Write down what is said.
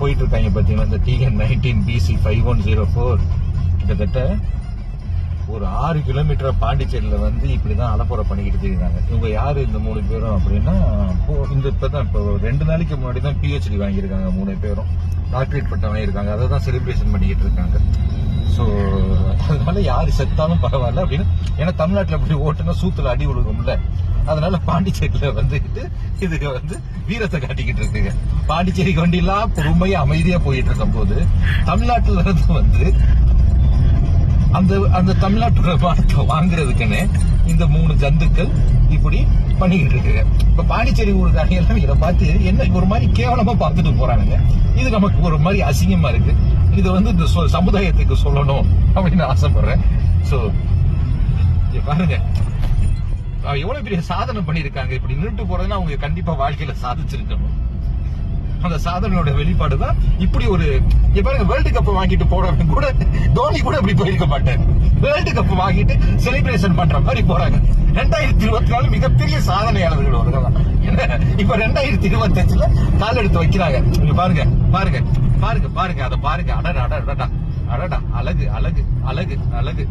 போயிட்டு இருக்காங்க பாத்தீங்கன்னா இந்த TN19 BC 5104 கிட்டத்தட்ட ஒரு 6 கிலோமீட்டர் பாண்டிச்சேரியில வந்து இப்படிதான் அலப்புற பண்ணிக்கிட்டு இருக்காங்க. இவங்க யாரு இந்த 3 பேரும் அப்படின்னா, இப்பதான் இப்போ 2 நாளைக்கு முன்னாடி தான் PhD வாங்கியிருக்காங்க 3 பேரும். டாக்டரேட் பட்டம் வாங்கியிருக்காங்க. அதை தான் செலிப்ரேஷன் பண்ணிக்கிட்டு இருக்காங்க. ஸோ அதனால யாரு செத்தாலும் பரவாயில்ல அப்படின்னு. ஏன்னா தமிழ்நாட்டில் அப்படி ஓட்டுனா சூத்துல அடி விழுகும்ல. அதனால பாண்டிச்சேரியில வந்துட்டு இதுக்கு வந்து வீரத்தை காட்டிக்கிட்டு இருக்குங்க. பாண்டிச்சேரிக்கு வண்டியெல்லாம் பொறுமையா அமைதியா போயிட்டு இருக்கும் போது தமிழ்நாட்டுல இருந்து வந்து அந்த தமிழ்நாட்டோட மாநிலத்தை வாங்குறதுக்குன்னு இந்த 3 ஜந்துக்கள் இப்படி பண்ணிக்கிட்டு இருக்குங்க. இப்ப பாண்டிச்சேரி ஊருக்காரங்க எல்லாம் இதை பார்த்து என்ன ஒரு மாதிரி கேவலமா பார்த்துட்டு போறானுங்க. இது நமக்கு ஒரு மாதிரி அசிங்கமா இருக்கு. இது வந்து இந்த சமுதாயத்துக்கு சொல்லணும் அப்படின்னு ஆசைப்படுறேன். சோ பாருங்க எவ்வளவு பெரிய சாதனை பண்ணிருக்காங்க. இப்படி நின்றுட்டு போறதுன்னா அவங்க கண்டிப்பா வாழ்க்கையில சாதிச்சிருக்கணும். அந்த சாதனையோட வெளிப்பாடுதான் இப்படி ஒரு பாருங்க. வேர்ல்டு கப் வாங்கிட்டு போறவங்க கூட தோனி கூட இப்படி போயிருக்க மாட்டாரு. வேர்ல்டு கப் வாங்கிட்டு செலிப்ரேஷன் பண்ற மாதிரி போறாங்க. 2024 மிகப்பெரிய சாதனையாளர்கள் வருகிறாங்க. இப்ப 2025 கால் எடுத்து வைக்கிறாங்க. பாருங்க பாருங்க பாருங்க பாருங்க அதை பாருங்க. அடடா அடடா அடடா அழகு அழகு அழகு அழகு.